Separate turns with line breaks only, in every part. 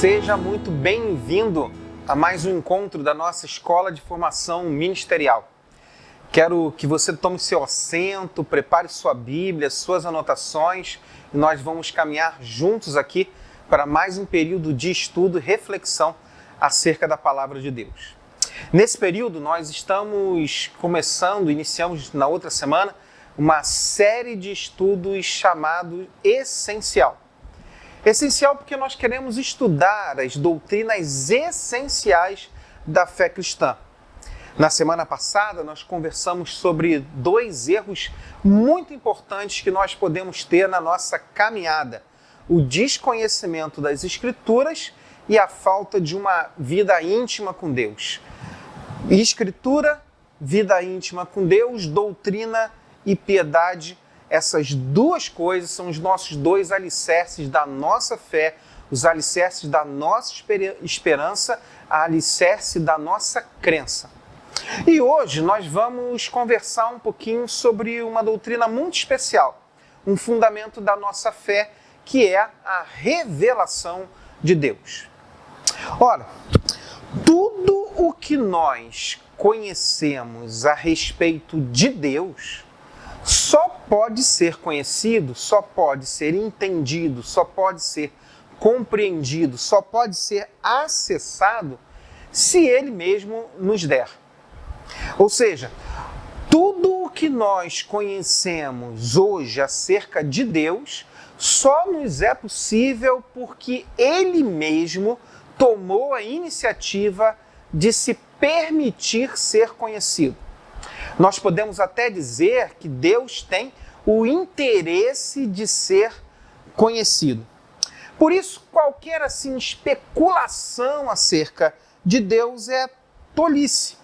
Seja muito bem-vindo a mais um encontro da nossa Escola de Formação Ministerial. Quero que você tome seu assento, prepare sua Bíblia, suas anotações e nós vamos caminhar juntos aqui para mais um período de estudo e reflexão acerca da Palavra de Deus. Nesse período nós iniciamos na outra semana, uma série de estudos chamado Essencial. Essencial porque nós queremos estudar as doutrinas essenciais da fé cristã. Na semana passada, nós conversamos sobre 2 erros muito importantes que nós podemos ter na nossa caminhada: o desconhecimento das Escrituras e a falta de uma vida íntima com Deus. Escritura, vida íntima com Deus, doutrina e piedade. Essas 2 coisas são os nossos 2 alicerces da nossa fé, os alicerces da nossa esperança, a alicerce da nossa crença. E hoje nós vamos conversar um pouquinho sobre uma doutrina muito especial, um fundamento da nossa fé, que é a revelação de Deus. Ora, tudo o que nós conhecemos a respeito de Deus só pode ser conhecido, só pode ser entendido, só pode ser compreendido, só pode ser acessado se Ele mesmo nos der. Ou seja, tudo o que nós conhecemos hoje acerca de Deus só nos é possível porque Ele mesmo tomou a iniciativa de se permitir ser conhecido. Nós podemos até dizer que Deus tem o interesse de ser conhecido. Por isso, qualquer especulação acerca de Deus é tolice.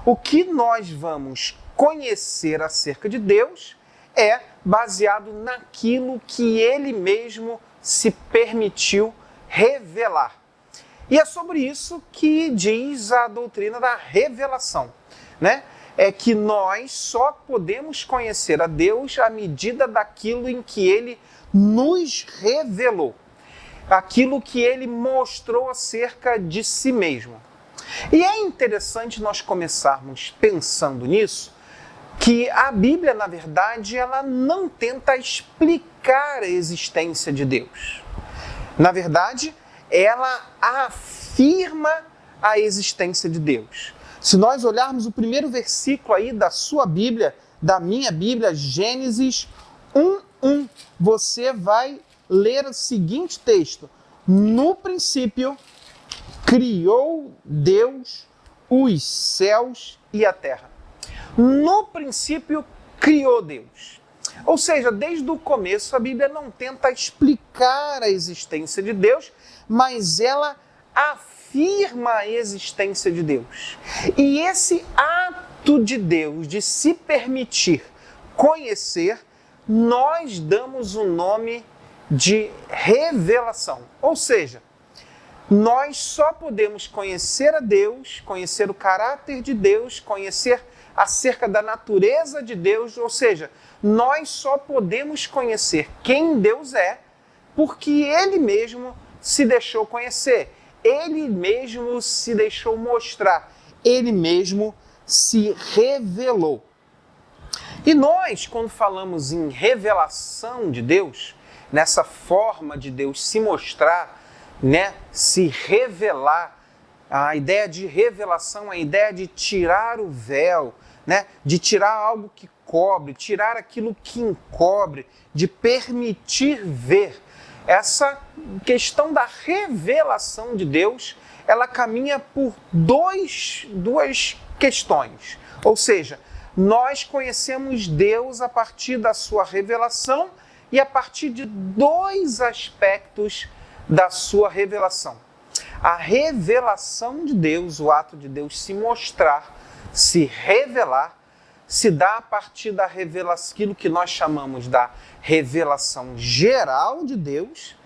O que nós vamos conhecer acerca de Deus é baseado naquilo que Ele mesmo se permitiu revelar. E é sobre isso que diz a doutrina da revelação, né? É que nós só podemos conhecer a Deus à medida daquilo em que Ele nos revelou, aquilo que Ele mostrou acerca de si mesmo. E é interessante nós começarmos pensando nisso, que a Bíblia, na verdade, ela não tenta explicar a existência de Deus. Na verdade, ela afirma a existência de Deus. Se nós olharmos o primeiro versículo aí da sua Bíblia, da minha Bíblia, Gênesis 1:1, você vai ler o seguinte texto: no princípio criou Deus os céus e a terra. No princípio criou Deus. Ou seja, desde o começo a Bíblia não tenta explicar a existência de Deus, mas ela afirma a existência de Deus. E esse ato de Deus de se permitir conhecer, nós damos o nome de revelação. Ou seja, nós só podemos conhecer a Deus, conhecer o caráter de Deus, conhecer acerca da natureza de Deus, ou seja, nós só podemos conhecer quem Deus é porque Ele mesmo se deixou conhecer. Ele mesmo se deixou mostrar, Ele mesmo se revelou. E nós, quando falamos em revelação de Deus, nessa forma de Deus se mostrar, né, se revelar, a ideia de revelação, a ideia de tirar o véu, né, de tirar algo que cobre, tirar aquilo que encobre, de permitir ver. Essa questão da revelação de Deus, ela caminha por duas questões. Ou seja, nós conhecemos Deus a partir da sua revelação e a partir de 2 aspectos da sua revelação. A revelação de Deus, o ato de Deus se mostrar, se revelar, se dá a partir da revelação, aquilo que nós chamamos da revelação geral de Deus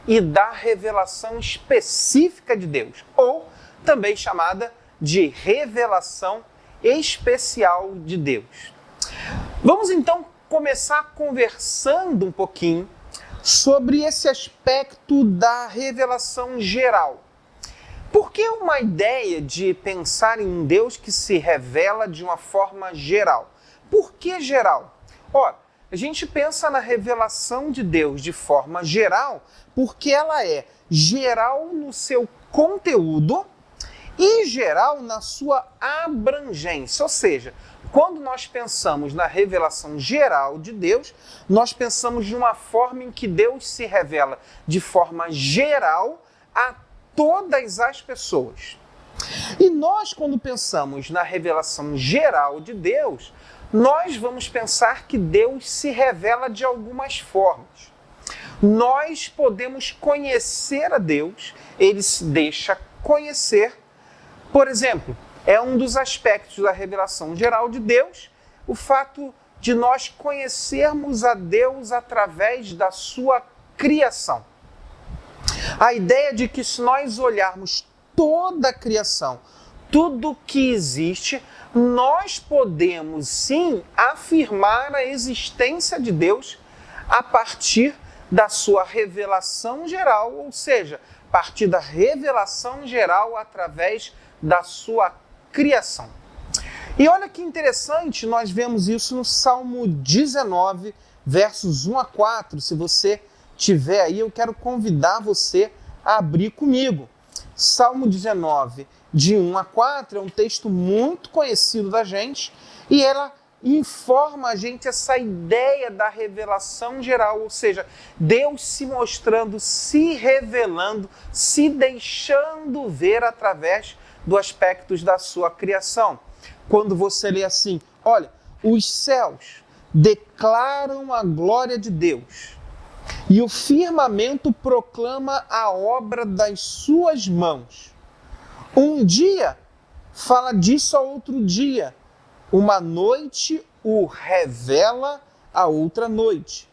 e da revelação específica de Deus, ou também chamada de revelação especial de Deus. Vamos então começar conversando um pouquinho sobre esse aspecto da revelação geral. que uma ideia de pensar em um Deus que se revela de uma forma geral? Por que geral? Ora, a gente pensa na revelação de Deus de forma geral porque ela é geral no seu conteúdo e geral na sua abrangência. Ou seja, quando nós pensamos na revelação geral de Deus, nós pensamos de uma forma em que Deus se revela de forma geral a todas as pessoas. E nós, quando pensamos na revelação geral de Deus, nós vamos pensar que Deus se revela de algumas formas. Nós podemos conhecer a Deus, ele se deixa conhecer. Por exemplo, é um dos aspectos da revelação geral de Deus, o fato de nós conhecermos a Deus através da sua criação. A ideia de que se nós olharmos toda a criação, tudo que existe, nós podemos sim afirmar a existência de Deus a partir da sua revelação geral, ou seja, a partir da revelação geral através da sua criação. E olha que interessante, nós vemos isso no Salmo 19, versos 1 a 4. Se você tiver aí, eu quero convidar você a abrir comigo. Salmo 19, de 1 a 4, é um texto muito conhecido da gente e ela informa a gente essa ideia da revelação geral, ou seja, Deus se mostrando, se revelando, se deixando ver através dos aspectos da sua criação. Quando você lê assim, olha, os céus declaram a glória de Deus e o firmamento proclama a obra das suas mãos. Um dia fala disso a outro dia, uma noite o revela a outra noite.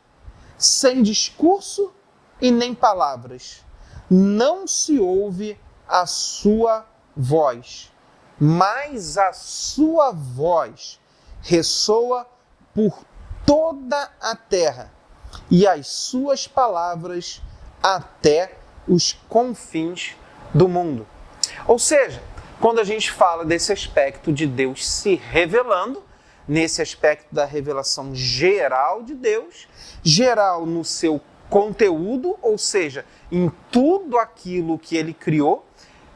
Sem discurso e nem palavras, não se ouve a sua voz, mas a sua voz ressoa por toda a terra e as suas palavras até os confins do mundo. Ou seja, quando a gente fala desse aspecto de Deus se revelando, nesse aspecto da revelação geral de Deus, geral no seu conteúdo, ou seja, em tudo aquilo que ele criou,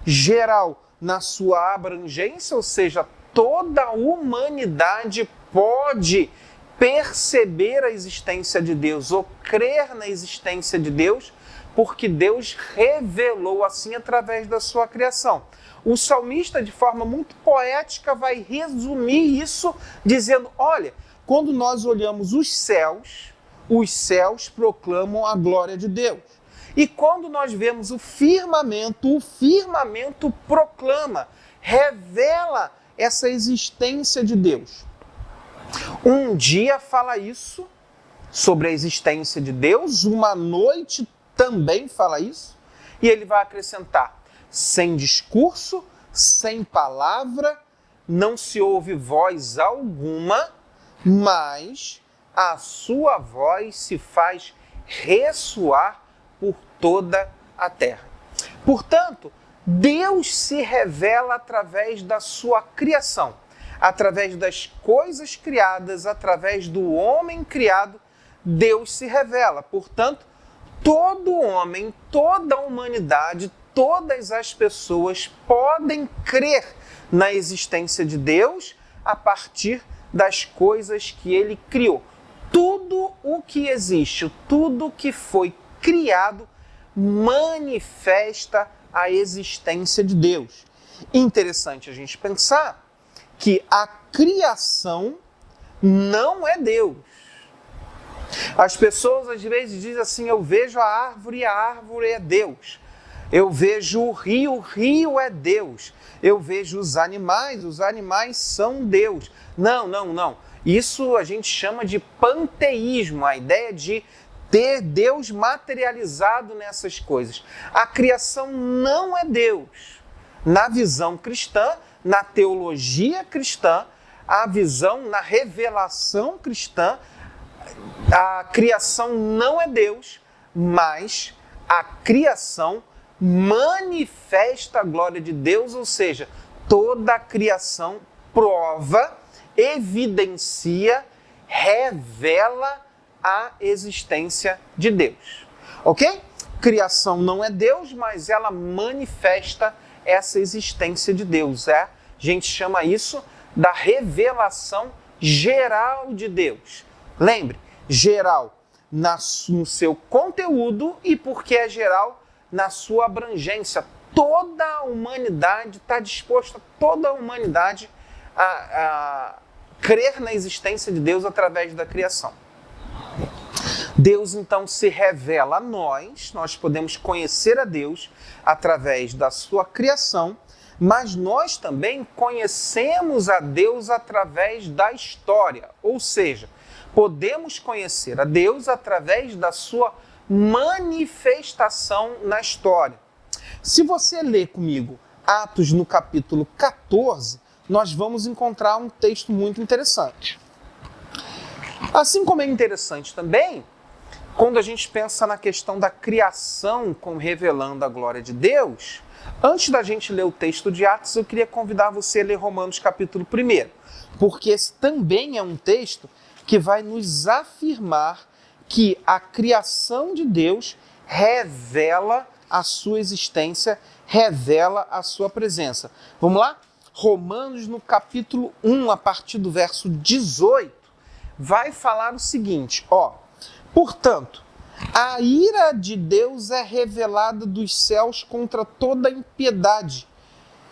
geral na sua abrangência, ou seja, toda a humanidade pode perceber a existência de Deus ou crer na existência de Deus, porque Deus revelou assim através da sua criação. O salmista, de forma muito poética, vai resumir isso dizendo, olha, quando nós olhamos os céus proclamam a glória de Deus. E quando nós vemos o firmamento proclama, revela essa existência de Deus. Um dia fala isso sobre a existência de Deus, uma noite também fala isso, e ele vai acrescentar, sem discurso, sem palavra, não se ouve voz alguma, mas a sua voz se faz ressoar por toda a terra. Portanto, Deus se revela através da sua criação, através das coisas criadas, através do homem criado, Deus se revela. Portanto, todo homem, toda a humanidade, todas as pessoas podem crer na existência de Deus a partir das coisas que ele criou. Tudo o que existe, tudo que foi criado manifesta a existência de Deus. Interessante a gente pensar que a criação não é Deus. As pessoas às vezes dizem assim, eu vejo a árvore e a árvore é Deus. Eu vejo o rio é Deus. Eu vejo os animais são Deus. Não. Isso a gente chama de panteísmo, a ideia de ter Deus materializado nessas coisas. A criação não é Deus. Na visão cristã, na teologia cristã, a visão na revelação cristã, a criação não é Deus, mas a criação manifesta a glória de Deus, ou seja, toda a criação prova, evidencia, revela a existência de Deus. Ok? Criação não é Deus, mas ela manifesta essa existência de Deus. A gente chama isso da revelação geral de Deus. Lembre, geral no seu conteúdo e porque é geral na sua abrangência. Toda a humanidade está disposta, toda a humanidade a crer na existência de Deus através da criação. Deus então se revela a nós podemos conhecer a Deus através da sua criação, mas nós também conhecemos a Deus através da história, ou seja, podemos conhecer a Deus através da sua manifestação na história. Se você ler comigo Atos no capítulo 14, nós vamos encontrar um texto muito interessante. Assim como é interessante também, quando a gente pensa na questão da criação como revelando a glória de Deus, antes da gente ler o texto de Atos, eu queria convidar você a ler Romanos capítulo 1, porque esse também é um texto que vai nos afirmar que a criação de Deus revela a sua existência, revela a sua presença. Vamos lá? Romanos no capítulo 1, a partir do verso 18, vai falar o seguinte, portanto, a ira de Deus é revelada dos céus contra toda impiedade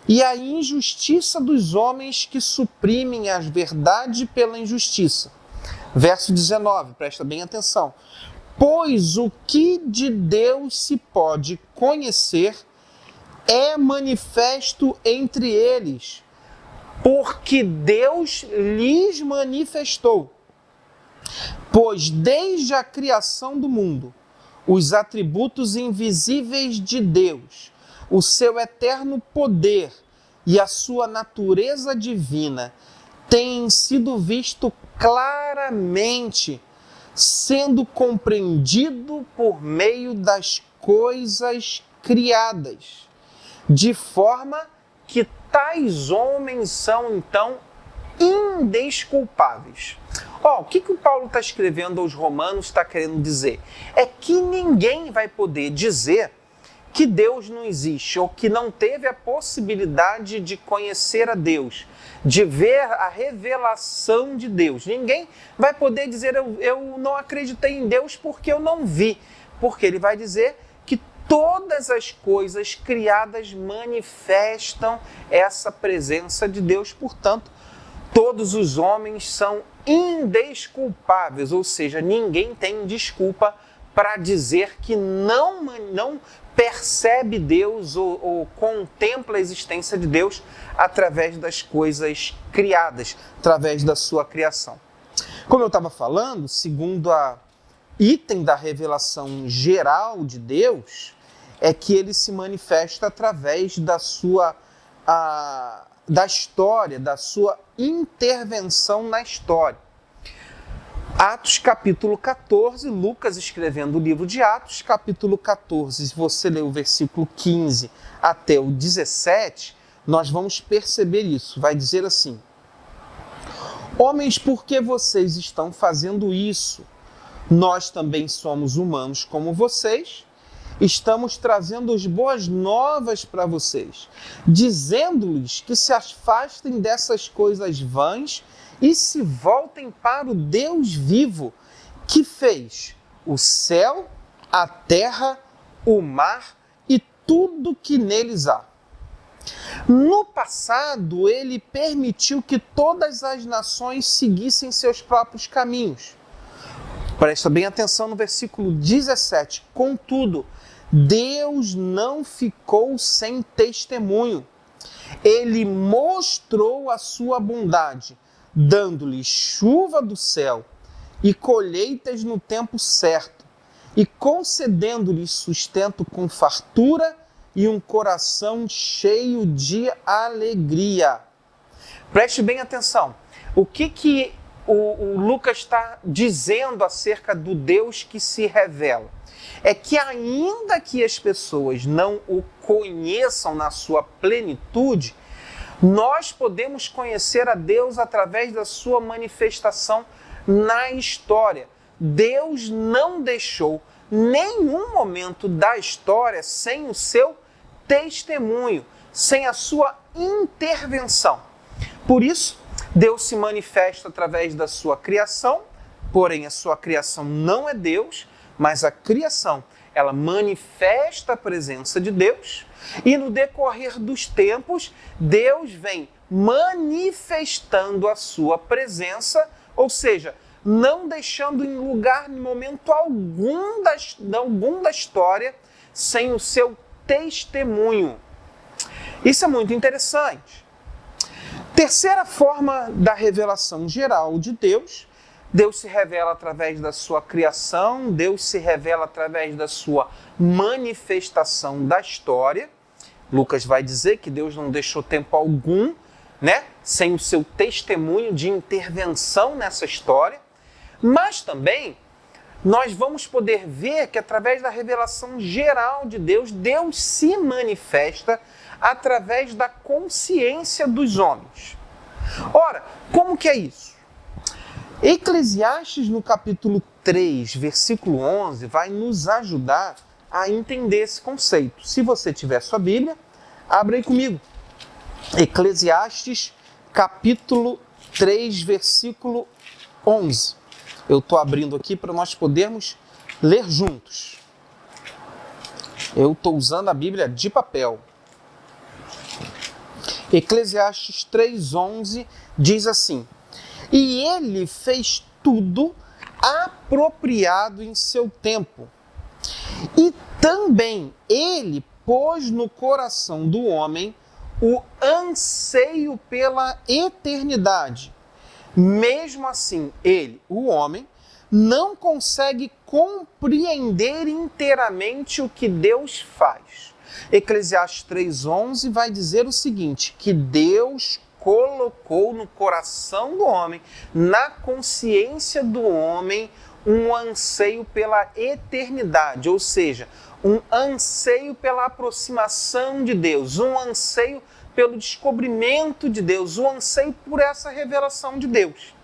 e a injustiça dos homens que suprimem a verdade pela injustiça. Verso 19, presta bem atenção. Pois o que de Deus se pode conhecer é manifesto entre eles, porque Deus lhes manifestou. Pois desde a criação do mundo, os atributos invisíveis de Deus, o seu eterno poder e a sua natureza divina têm sido visto claramente, sendo compreendido por meio das coisas criadas, de forma que tais homens são, então, indesculpáveis. O que o Paulo está escrevendo aos Romanos está querendo dizer? É que ninguém vai poder dizer que Deus não existe ou que não teve a possibilidade de conhecer a Deus, de ver a revelação de Deus. Ninguém vai poder dizer eu não acreditei em Deus porque eu não vi, porque ele vai dizer que todas as coisas criadas manifestam essa presença de Deus, portanto, todos os homens são indesculpáveis, ou seja, ninguém tem desculpa para dizer que não percebe Deus ou contempla a existência de Deus através das coisas criadas, através da sua criação. Como eu estava falando, segundo a item da revelação geral de Deus, é que ele se manifesta através da sua da história, da sua intervenção na história. Atos capítulo 14, Lucas escrevendo o livro de Atos, capítulo 14, se você ler o versículo 15 até o 17, nós vamos perceber isso. Vai dizer assim: homens, por que vocês estão fazendo isso? Nós também somos humanos como vocês. Estamos trazendo as boas novas para vocês, dizendo-lhes que se afastem dessas coisas vãs e se voltem para o Deus vivo, que fez o céu, a terra, o mar e tudo que neles há. No passado, ele permitiu que todas as nações seguissem seus próprios caminhos. Presta bem atenção no versículo 17. Contudo, Deus não ficou sem testemunho. Ele mostrou a sua bondade, dando-lhe chuva do céu e colheitas no tempo certo, e concedendo-lhe sustento com fartura e um coração cheio de alegria. Preste bem atenção. O que o Lucas está dizendo acerca do Deus que se revela é que ainda que as pessoas não o conheçam na sua plenitude, nós podemos conhecer a Deus através da sua manifestação na história. Deus não deixou nenhum momento da história sem o seu testemunho, sem a sua intervenção. Por isso, Deus se manifesta através da sua criação, porém a sua criação não é Deus, mas a criação, ela manifesta a presença de Deus, e no decorrer dos tempos, Deus vem manifestando a sua presença, ou seja, não deixando em lugar, em momento algum da história, sem o seu testemunho. Isso é muito interessante. Terceira forma da revelação geral de Deus, Deus se revela através da sua criação, Deus se revela através da sua manifestação da história. Lucas vai dizer que Deus não deixou tempo algum, sem o seu testemunho de intervenção nessa história. Mas também nós vamos poder ver que através da revelação geral de Deus, Deus se manifesta através da consciência dos homens. Ora, como que é isso? Eclesiastes, no capítulo 3, versículo 11, vai nos ajudar a entender esse conceito. Se você tiver sua Bíblia, abra aí comigo. Eclesiastes, capítulo 3, versículo 11. Eu estou abrindo aqui para nós podermos ler juntos. Eu estou usando a Bíblia de papel. Eclesiastes 3,11 diz assim: e ele fez tudo apropriado em seu tempo. E também ele pôs no coração do homem o anseio pela eternidade. Mesmo assim, ele, o homem, não consegue compreender inteiramente o que Deus faz. Eclesiastes 3,11 vai dizer o seguinte, que Deus colocou no coração do homem, na consciência do homem, um anseio pela eternidade, ou seja, um anseio pela aproximação de Deus, um anseio pelo descobrimento de Deus, um anseio por essa revelação de Deus.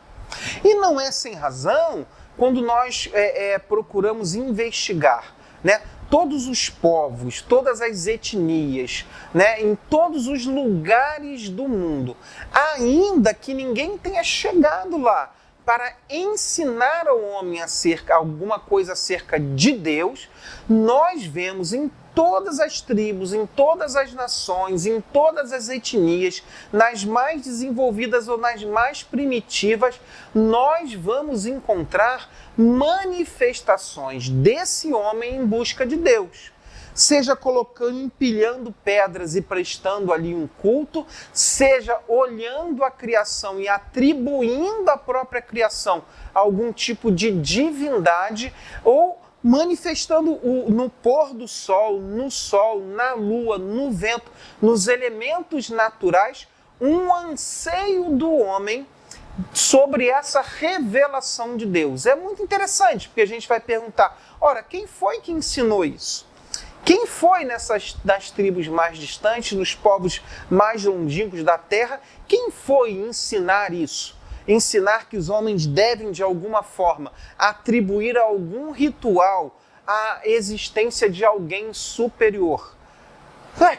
E não é sem razão quando nós procuramos investigar, todos os povos, todas as etnias, em todos os lugares do mundo, ainda que ninguém tenha chegado lá para ensinar ao homem alguma coisa acerca de Deus, nós vemos em todas as tribos, em todas as nações, em todas as etnias, nas mais desenvolvidas ou nas mais primitivas, nós vamos encontrar manifestações desse homem em busca de Deus. Seja colocando, empilhando pedras e prestando ali um culto, seja olhando a criação e atribuindo à própria criação algum tipo de divindade, ou manifestando no pôr do sol, na lua, no vento, nos elementos naturais, um anseio do homem sobre essa revelação de Deus. É muito interessante, porque a gente vai perguntar, ora, quem foi que ensinou isso? Quem foi das tribos mais distantes, nos povos mais longínquos da terra, quem foi ensinar isso? Ensinar que os homens devem, de alguma forma, atribuir a algum ritual a existência de alguém superior.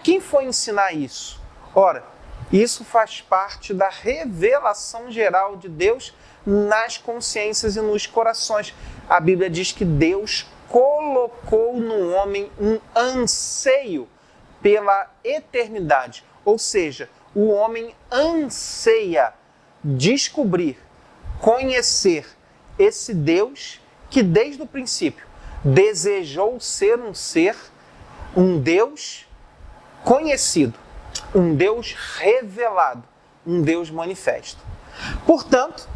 Quem foi ensinar isso? Ora, isso faz parte da revelação geral de Deus nas consciências e nos corações. A Bíblia diz que Deus colocou no homem um anseio pela eternidade. Ou seja, o homem anseia descobrir, conhecer esse Deus que desde o princípio desejou ser um Deus conhecido, um Deus revelado, um Deus manifesto. Portanto,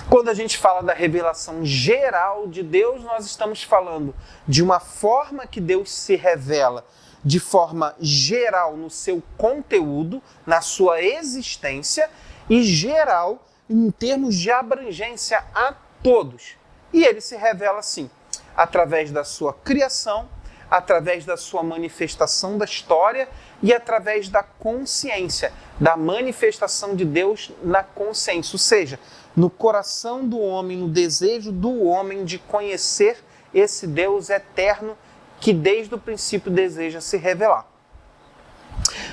quando a gente fala da revelação geral de Deus, nós estamos falando de uma forma que Deus se revela de forma geral no seu conteúdo, na sua existência, e geral em termos de abrangência a todos. E ele se revela assim, através da sua criação, através da sua manifestação da história e através da consciência, da manifestação de Deus na consciência, ou seja, no coração do homem, no desejo do homem de conhecer esse Deus eterno que desde o princípio deseja se revelar.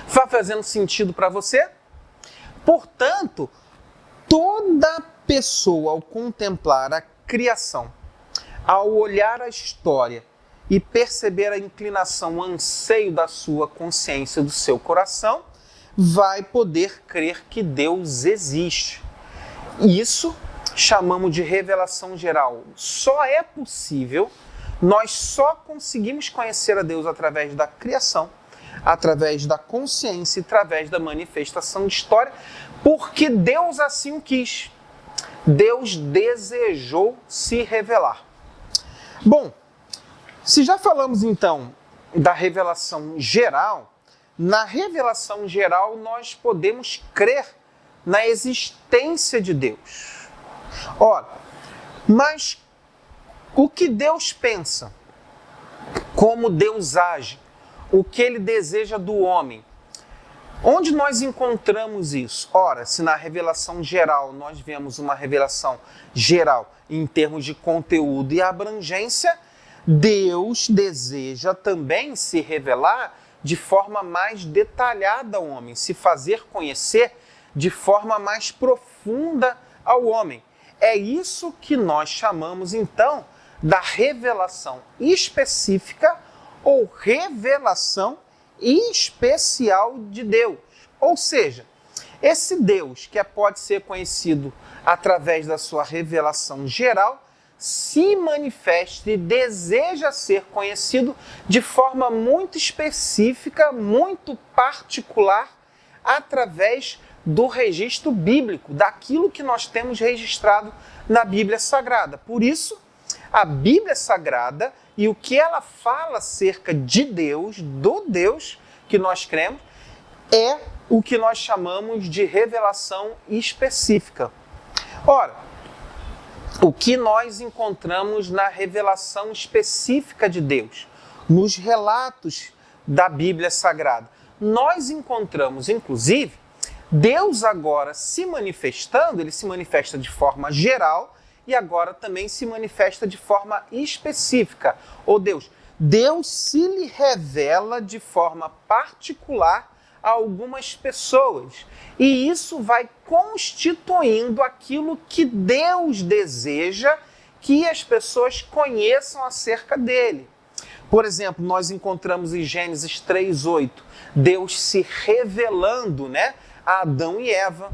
Vai fazendo sentido para você? Portanto, toda pessoa ao contemplar a criação, ao olhar a história e perceber a inclinação, o anseio da sua consciência, do seu coração, vai poder crer que Deus existe. Isso chamamos de revelação geral. Só é possível, nós só conseguimos conhecer a Deus através da criação, através da consciência e através da manifestação de história, porque Deus assim o quis. Deus desejou se revelar. Bom, se já falamos então da revelação geral, na revelação geral nós podemos crer na existência de Deus. Ora, mas o que Deus pensa, como Deus age, o que Ele deseja do homem, onde nós encontramos isso? Ora, se na revelação geral nós vemos uma revelação geral em termos de conteúdo e abrangência, Deus deseja também se revelar de forma mais detalhada ao homem, se fazer conhecer de forma mais profunda ao homem. É isso que nós chamamos então da revelação específica ou revelação especial de Deus. Ou seja, esse Deus que pode ser conhecido através da sua revelação geral, se manifesta e deseja ser conhecido de forma muito específica, muito particular, através do registro bíblico, daquilo que nós temos registrado na Bíblia Sagrada. Por isso, a Bíblia Sagrada e o que ela fala acerca de Deus, do Deus que nós cremos, é o que nós chamamos de revelação específica. Ora, o que nós encontramos na revelação específica de Deus, nos relatos da Bíblia Sagrada? Nós encontramos, inclusive, Deus agora se manifestando, ele se manifesta de forma geral e agora também se manifesta de forma específica. Ou Deus se lhe revela de forma particular a algumas pessoas. E isso vai constituindo aquilo que Deus deseja que as pessoas conheçam acerca dele. Por exemplo, nós encontramos em Gênesis 3:8, Deus se revelando, a Adão e Eva.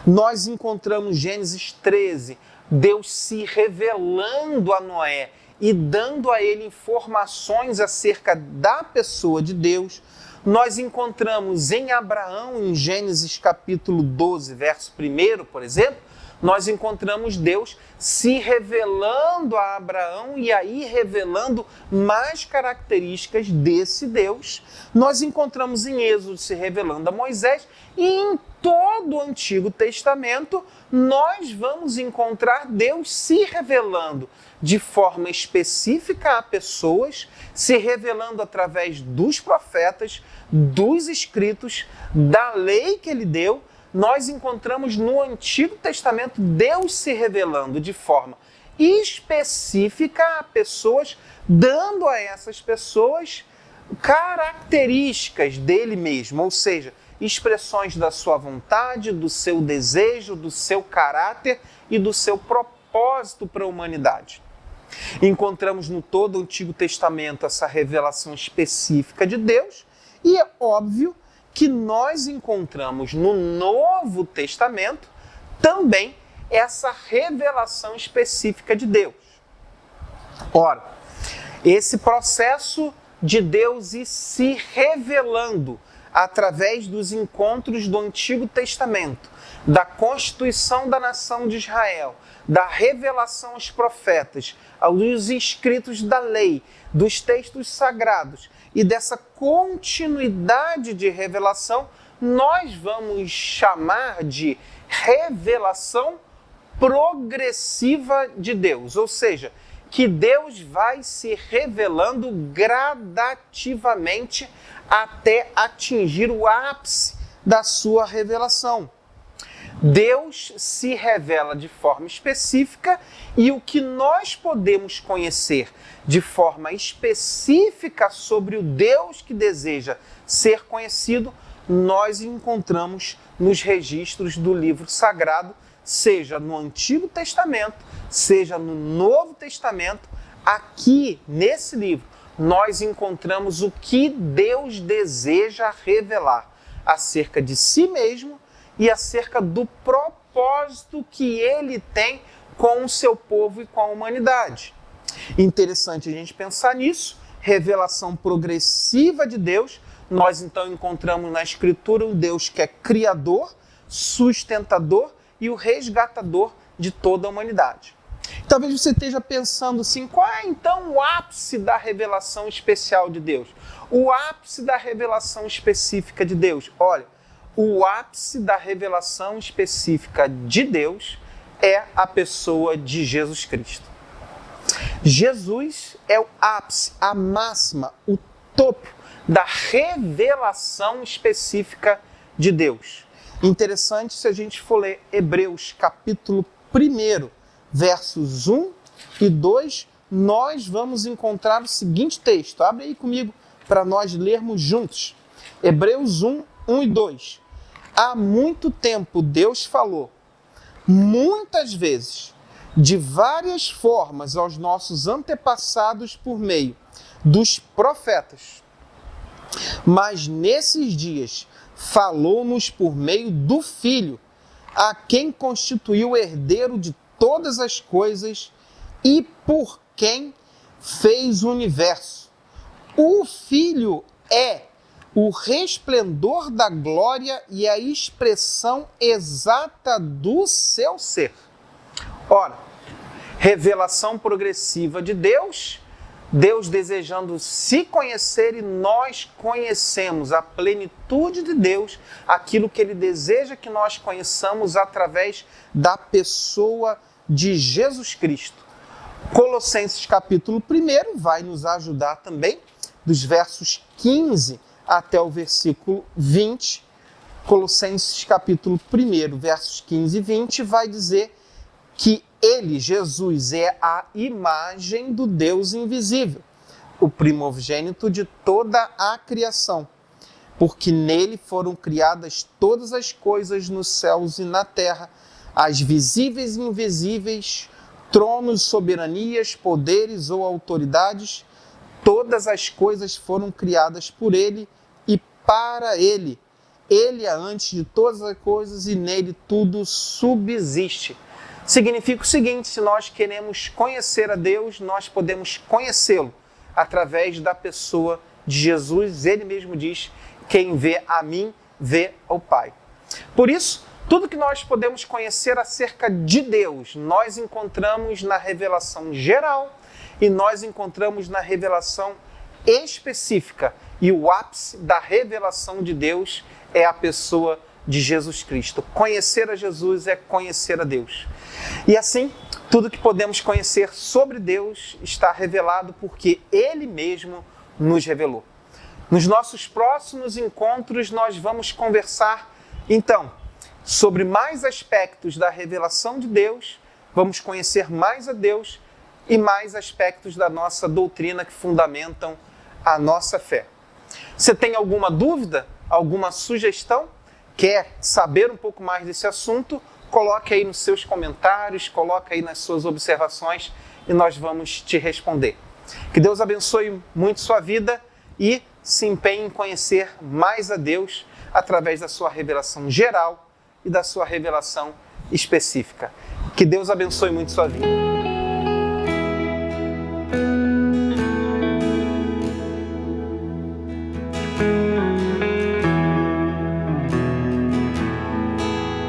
Nós encontramos Gênesis 13, Deus se revelando a Noé e dando a ele informações acerca da pessoa de Deus. Nós encontramos em Abraão, em Gênesis capítulo 12, verso 1, por exemplo, nós encontramos Deus se revelando a Abraão e aí revelando mais características desse Deus. Nós encontramos em Êxodo se revelando a Moisés e em todo o Antigo Testamento nós vamos encontrar Deus se revelando de forma específica a pessoas, se revelando através dos profetas, dos escritos, da lei que ele deu. Nós encontramos no Antigo Testamento Deus se revelando de forma específica a pessoas, dando a essas pessoas características dele mesmo, ou seja, expressões da sua vontade, do seu desejo, do seu caráter e do seu propósito para a humanidade. Encontramos no todo o Antigo Testamento essa revelação específica de Deus e é óbvio que nós encontramos no Novo Testamento também essa revelação específica de Deus. Ora, esse processo de Deus ir se revelando através dos encontros do Antigo Testamento, da constituição da nação de Israel, da revelação aos profetas, aos escritos da lei, dos textos sagrados e dessa continuidade de revelação, nós vamos chamar de revelação progressiva de Deus, ou seja, que Deus vai se revelando gradativamente até atingir o ápice da sua revelação. Deus se revela de forma específica e o que nós podemos conhecer de forma específica sobre o Deus que deseja ser conhecido, nós encontramos nos registros do livro sagrado, seja no Antigo Testamento, seja no Novo Testamento. Aqui, nesse livro, nós encontramos o que Deus deseja revelar acerca de si mesmo e acerca do propósito que ele tem com o seu povo e com a humanidade. Interessante a gente pensar nisso. Revelação progressiva de Deus. Nós então encontramos na Escritura um Deus que é criador, sustentador e o resgatador de toda a humanidade. Talvez você esteja pensando assim, qual é então o ápice da revelação especial de Deus? O ápice da revelação específica de Deus? Olha, o ápice da revelação específica de Deus é a pessoa de Jesus Cristo. Jesus é o ápice, a máxima, o topo da revelação específica de Deus. Interessante se a gente for ler Hebreus capítulo 1, versos 1 e 2, nós vamos encontrar o seguinte texto. Abre aí comigo para nós lermos juntos. Hebreus 1, 1 e 2. Há muito tempo Deus falou, muitas vezes, de várias formas aos nossos antepassados por meio dos profetas. Mas nesses dias falou-nos por meio do Filho, a quem constituiu o herdeiro de todas as coisas e por quem fez o universo. O Filho é o resplendor da glória e a expressão exata do seu ser. Ora, revelação progressiva de Deus, Deus desejando se conhecer e nós conhecemos a plenitude de Deus, aquilo que Ele deseja que nós conheçamos através da pessoa de Jesus Cristo. Colossenses capítulo 1 vai nos ajudar também, dos versos 15 até o versículo 20. Colossenses capítulo 1, versos 15 e 20, vai dizer que ele, Jesus, é a imagem do Deus invisível, o primogênito de toda a criação, porque nele foram criadas todas as coisas nos céus e na terra, as visíveis e invisíveis, tronos, soberanias, poderes ou autoridades, todas as coisas foram criadas por ele e para ele. Ele é antes de todas as coisas e nele tudo subsiste. Significa o seguinte: se nós queremos conhecer a Deus, nós podemos conhecê-lo através da pessoa de Jesus. Ele mesmo diz, quem vê a mim, vê ao Pai. Por isso, tudo que nós podemos conhecer acerca de Deus, nós encontramos na revelação geral e nós encontramos na revelação específica. E o ápice da revelação de Deus é a pessoa de Jesus Cristo. Conhecer a Jesus é conhecer a Deus. E assim, tudo que podemos conhecer sobre Deus está revelado porque Ele mesmo nos revelou. Nos nossos próximos encontros, nós vamos conversar, então, sobre mais aspectos da revelação de Deus, vamos conhecer mais a Deus e mais aspectos da nossa doutrina que fundamentam a nossa fé. Você tem alguma dúvida, alguma sugestão? Quer saber um pouco mais desse assunto? Coloque aí nos seus comentários, coloque aí nas suas observações e nós vamos te responder. Que Deus abençoe muito sua vida e se empenhe em conhecer mais a Deus através da sua revelação geral e da sua revelação específica. Que Deus abençoe muito sua vida.